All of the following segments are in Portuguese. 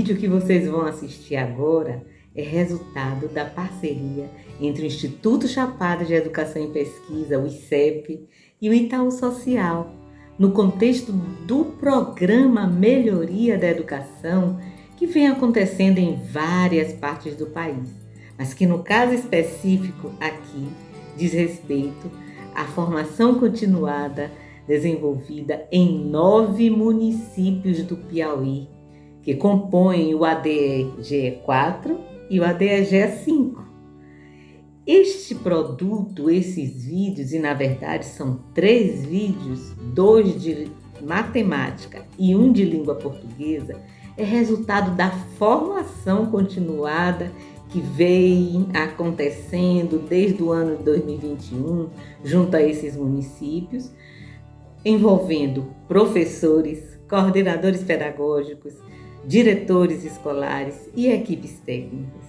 vídeo que vocês vão assistir agora é resultado da parceria entre o Instituto Chapada de Educação e Pesquisa, o ICEP, e o Itaú Social, no contexto do programa Melhoria da Educação, que vem acontecendo em várias partes do país, mas que no caso específico aqui diz respeito à formação continuada desenvolvida em 9 municípios do Piauí, que compõem o ADEGE 4 e o ADEGE 5. Este produto, esses vídeos, e na verdade são 3 vídeos, 2 de matemática e 1 de língua portuguesa, é resultado da formação continuada que vem acontecendo desde o ano de 2021 junto a esses municípios, envolvendo professores, coordenadores pedagógicos, diretores escolares e equipes técnicas.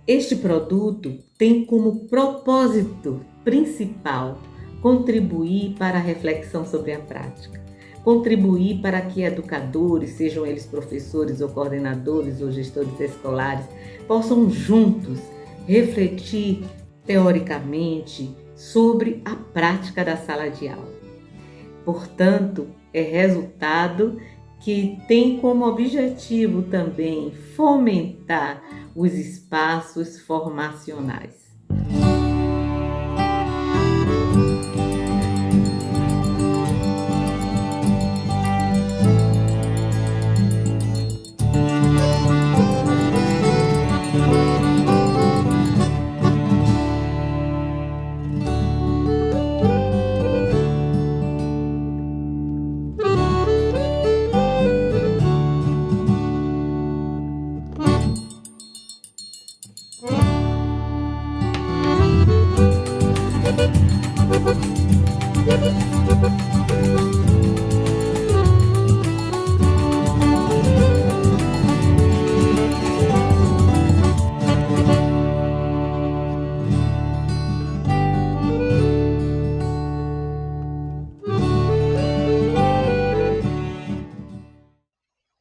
Este produto tem como propósito principal contribuir para a reflexão sobre a prática, contribuir para que educadores, sejam eles professores ou coordenadores ou gestores escolares, possam juntos refletir teoricamente sobre a prática da sala de aula. Portanto, é resultado que tem como objetivo também fomentar os espaços formacionais.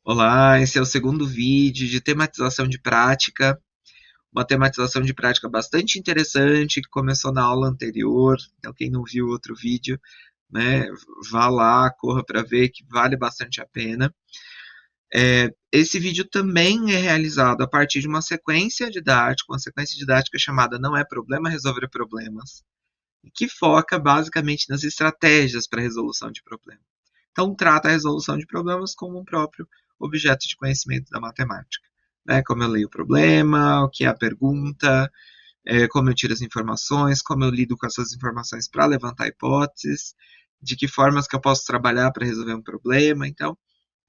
Olá, esse é o segundo vídeo de tematização de prática, uma tematização de prática bastante interessante que começou na aula anterior. Então quem não viu o outro vídeo, né, vá lá, corra para ver que vale bastante a pena. Esse vídeo também é realizado a partir de uma sequência didática chamada Não é Problema Resolver Problemas, que foca basicamente nas estratégias para a resolução de problemas. Então trata a resolução de problemas como um próprio objeto de conhecimento da matemática, né? Como eu leio o problema, o que é a pergunta, como eu tiro as informações, como eu lido com essas informações para levantar hipóteses, de que formas que eu posso trabalhar para resolver um problema. Então,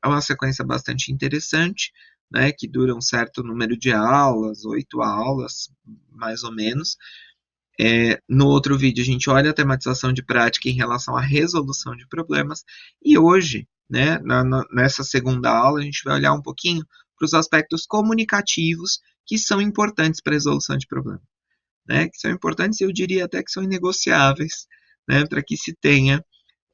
é uma sequência bastante interessante, né, que dura um certo número de aulas, 8 aulas, mais ou menos. No outro vídeo a gente olha a tematização de prática em relação à resolução de problemas, e hoje, né, nessa segunda aula, a gente vai olhar um pouquinho para os aspectos comunicativos que são importantes para a resolução de problemas, né, que são importantes, eu diria até que são inegociáveis, né, para que se tenha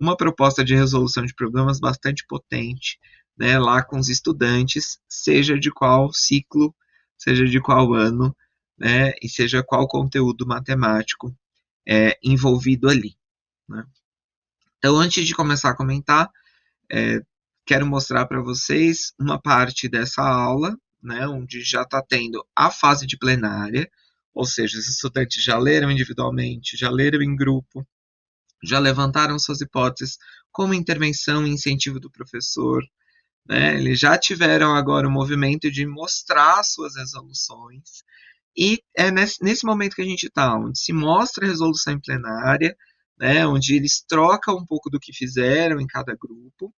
uma proposta de resolução de problemas bastante potente, né, lá com os estudantes, seja de qual ciclo, seja de qual ano, né, e seja qual conteúdo matemático envolvido ali, né. Então, antes de começar a comentar, quero mostrar para vocês uma parte dessa aula, né, onde já está tendo a fase de plenária, ou seja, os estudantes já leram individualmente, já leram em grupo, já levantaram suas hipóteses como intervenção e incentivo do professor, né? Eles já tiveram agora o movimento de mostrar suas resoluções, e é nesse momento que a gente está, onde se mostra a resolução em plenária, né, onde eles trocam um pouco do que fizeram em cada grupo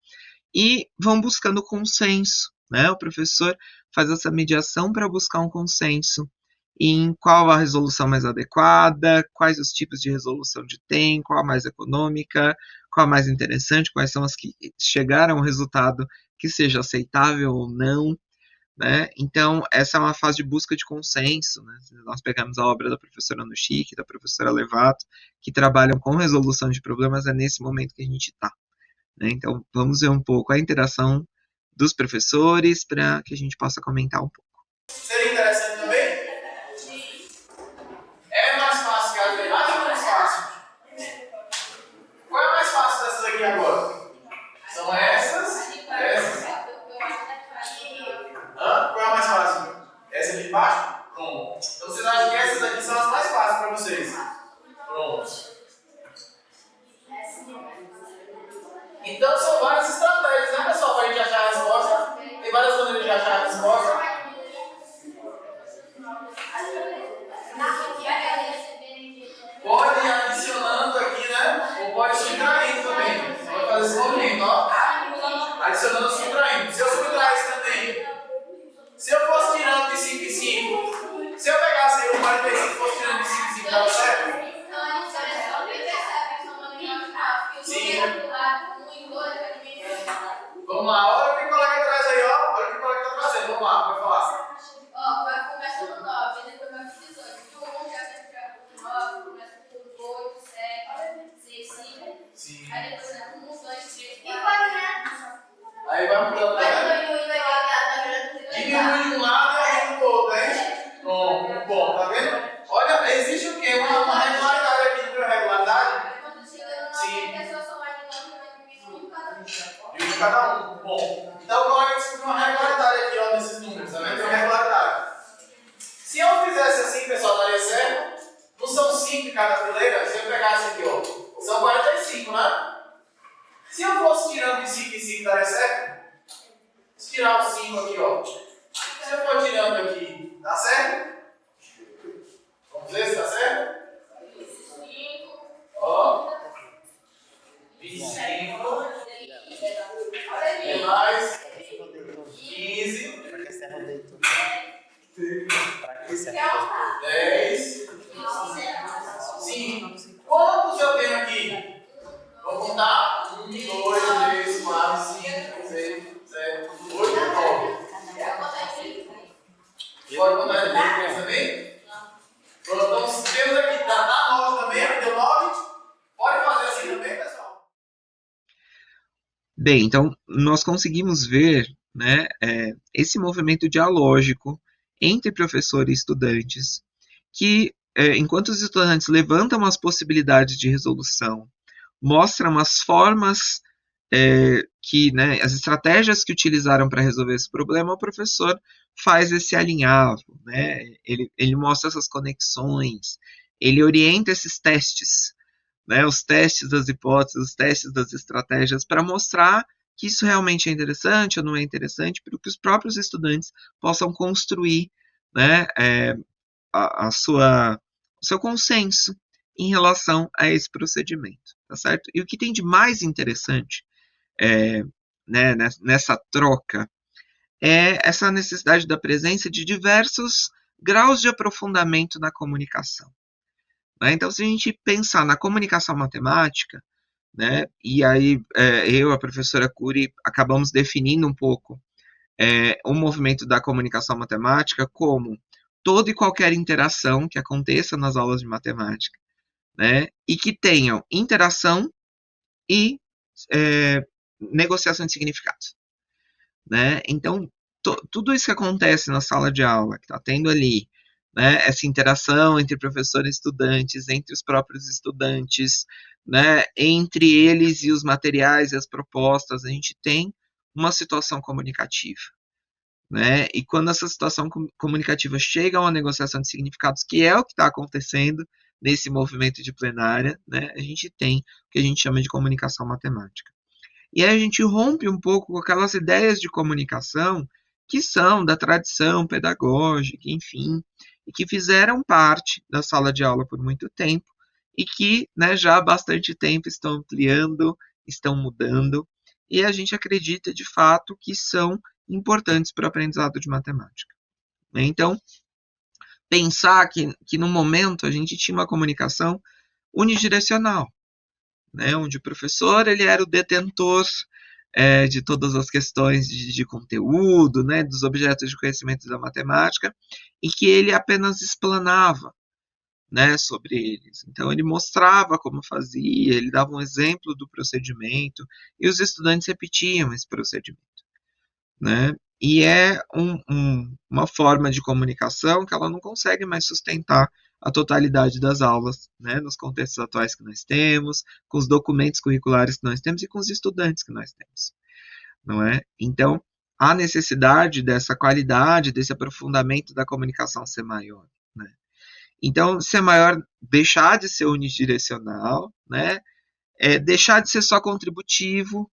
e vão buscando consenso, né? O professor faz essa mediação para buscar um consenso em qual a resolução mais adequada, quais os tipos de resolução tem, qual a mais econômica, qual a mais interessante, quais são as que chegaram a um resultado que seja aceitável ou não, né? Então, essa é uma fase de busca de consenso, né? Nós pegamos a obra da professora Nushik, da professora Levato, que trabalham com resolução de problemas, é nesse momento que a gente está, né? Então, vamos ver um pouco a interação dos professores, para que a gente possa comentar um pouco. Seria interessante também? É mais fácil que as demais ou mais fácil? Qual é mais fácil dessas aqui agora? São essas. Qual é a mais fácil? Essa aqui embaixo? Pronto. Então vocês acham que essas aqui são as mais fáceis para vocês? Pronto. Então são várias estratégias, né, pessoal, para a gente achar a resposta. Tem várias maneiras de achar a resposta. Pode ir adicionando aqui, né? Ou pode subtraindo também. Você vai fazer esse movimento, ó. Adicionando, subtraindo. Se eu subtrair isso também, se eu fosse tirando de 5 em 5, se eu pegasse aí o 45 e fosse tirando de 5 em 5, dava certo? Sim. Vamos lá, olha o que o colega traz aí, ó. Olha o que o colega está trazendo. Vamos lá, vai falar. Ó, vai começar no 9, depois vai pro 18. Do 1 já vai pro 9, começa com 8, 7, 6, 5. Sim. Aí depois é 1, 2, 3, 4. Aí vai mudando, né? Diminui de um lado e aumenta do outro, né? Pronto, bom, tá vendo? Olha, existe o quê? Uma regularidade aqui de regularidade? Sim. De cada um. Bom, então o colega descobriu uma regularidade aqui, ó, nesses números, tá vendo? Tem uma regularidade. Se eu fizesse assim, pessoal, daria certo? Não são 5 em cada fileira? Se eu pegasse aqui, ó, são 45, né? Se eu fosse tirando de 5 em 5, daria certo? Se tirar os 5 aqui, ó. Se eu for tirando aqui, dá certo? Vamos ver se dá certo? 25. Ó. 25. E mais 15. 10. 5. Quantos eu tenho aqui? Vamos contar? 1, 2, 3, 4, 5, 6, 7, 8, 9. Pode contar de 3 também? Pronto, então temos aqui, dá 9 também, deu 9. Pode fazer assim também, pessoal? Bem, então nós conseguimos ver, né, esse movimento dialógico entre professor e estudantes, que enquanto os estudantes levantam as possibilidades de resolução, mostram as formas que, né, as estratégias que utilizaram para resolver esse problema, o professor faz esse alinhavo, né? Ele mostra essas conexões, ele orienta esses testes, né, os testes das hipóteses, os testes das estratégias, para mostrar que isso realmente é interessante ou não é interessante, para que os próprios estudantes possam construir, né, o seu consenso em relação a esse procedimento, tá certo? E o que tem de mais interessante né, nessa troca é essa necessidade da presença de diversos graus de aprofundamento na comunicação. Né? Então, se a gente pensar na comunicação matemática, né, e aí eu e a professora Cury acabamos definindo um pouco o movimento da comunicação matemática como toda e qualquer interação que aconteça nas aulas de matemática, né, e que tenham interação e negociação de significados. Né? Então, tudo isso que acontece na sala de aula, que está tendo ali, né, essa interação entre professor e estudantes, entre os próprios estudantes, né, entre eles e os materiais e as propostas, a gente tem uma situação comunicativa. Né? E quando essa situação comunicativa chega a uma negociação de significados, que é o que está acontecendo nesse movimento de plenária, né, a gente tem o que a gente chama de comunicação matemática. E aí a gente rompe um pouco com aquelas ideias de comunicação que são da tradição pedagógica, enfim, e que fizeram parte da sala de aula por muito tempo e que, né, já há bastante tempo estão ampliando, estão mudando, e a gente acredita de fato que são importantes para o aprendizado de matemática. Então, pensar que no momento a gente tinha uma comunicação unidirecional, né, onde o professor ele era o detentor de todas as questões de conteúdo, né, dos objetos de conhecimento da matemática, e que ele apenas explanava, né, sobre eles. Então ele mostrava como fazia, ele dava um exemplo do procedimento, e os estudantes repetiam esse procedimento. né? E é uma forma de comunicação que ela não consegue mais sustentar a totalidade das aulas, né? Nos contextos atuais que nós temos, com os documentos curriculares que nós temos e com os estudantes que nós temos, não é? Então, há necessidade dessa qualidade, desse aprofundamento da comunicação ser maior, né? Então, ser maior, deixar de ser unidirecional, né? Deixar de ser só contributivo,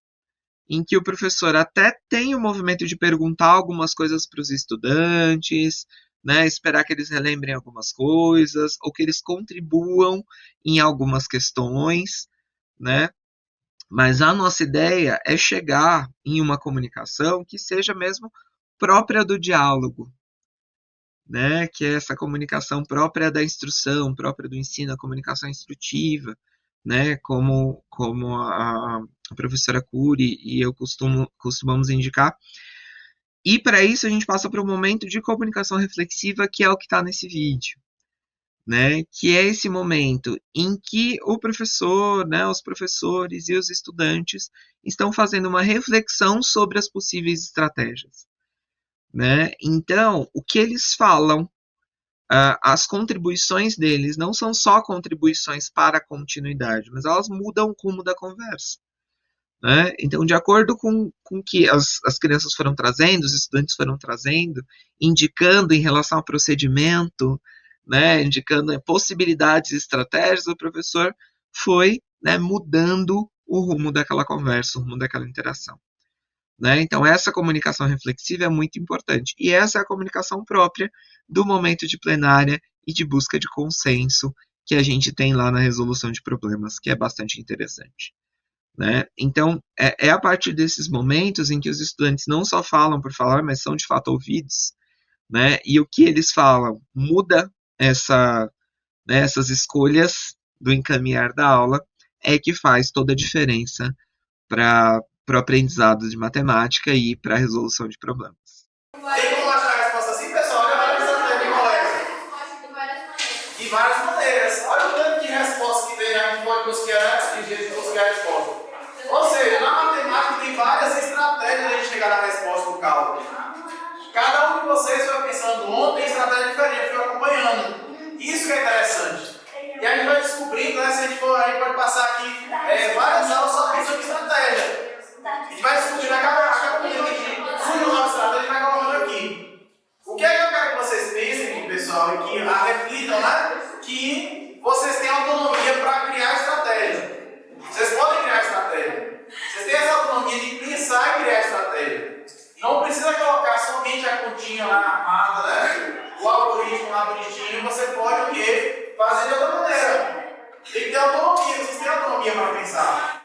em que o professor até tem o movimento de perguntar algumas coisas para os estudantes, né, esperar que eles relembrem algumas coisas, ou que eles contribuam em algumas questões, né? Mas a nossa ideia é chegar em uma comunicação que seja mesmo própria do diálogo, né? Que é essa comunicação própria da instrução, própria do ensino, a comunicação instrutiva, né? Como a professora Cury e eu costumamos indicar. E para isso a gente passa para um momento de comunicação reflexiva, que é o que está nesse vídeo, né? Que é esse momento em que o professor, né, os professores e os estudantes estão fazendo uma reflexão sobre as possíveis estratégias, né? Então, o que eles falam, as contribuições deles não são só contribuições para a continuidade, mas elas mudam o rumo da conversa, né? Então, de acordo com o que as crianças foram trazendo, os estudantes foram trazendo, indicando em relação ao procedimento, né, indicando possibilidades e estratégias, o professor foi, né, mudando o rumo daquela conversa, o rumo daquela interação, né? Então, essa comunicação reflexiva é muito importante. E essa é a comunicação própria do momento de plenária e de busca de consenso que a gente tem lá na resolução de problemas, que é bastante interessante, né? Então, é a partir desses momentos em que os estudantes não só falam por falar, mas são de fato ouvidos, né? E o que eles falam muda essas escolhas do encaminhar da aula, é que faz toda a diferença para o aprendizado de matemática e para a resolução de problemas. Tem como achar a resposta assim, pessoal? Olha a resposta de colega. De várias maneiras. Olha o tanto de respostas que tem, a gente pode buscar, de jeito de buscar a resposta. Ou seja, na matemática tem várias estratégias de a gente chegar na resposta do cálculo. Cada um de vocês foi pensando ontem em estratégia diferente, foi acompanhando. Isso que é interessante. E a gente vai descobrindo, né, se a gente pode passar aqui várias aulas só pensando em estratégia. A gente vai descobrindo a cada momento que a gente surge uma estratégia, a gente vai colocando aqui. O que é que eu quero que vocês pensem aqui, pessoal, e que reflitam, né, que vocês têm autonomia para criar estratégia. Vocês podem criar estratégia. Vocês têm essa autonomia de pensar e criar estratégia. Não precisa colocar somente a continha lá armada, né? O algoritmo lá bonitinho. Você pode o quê? Fazer de outra maneira. Tem que ter autonomia. Vocês têm autonomia para pensar.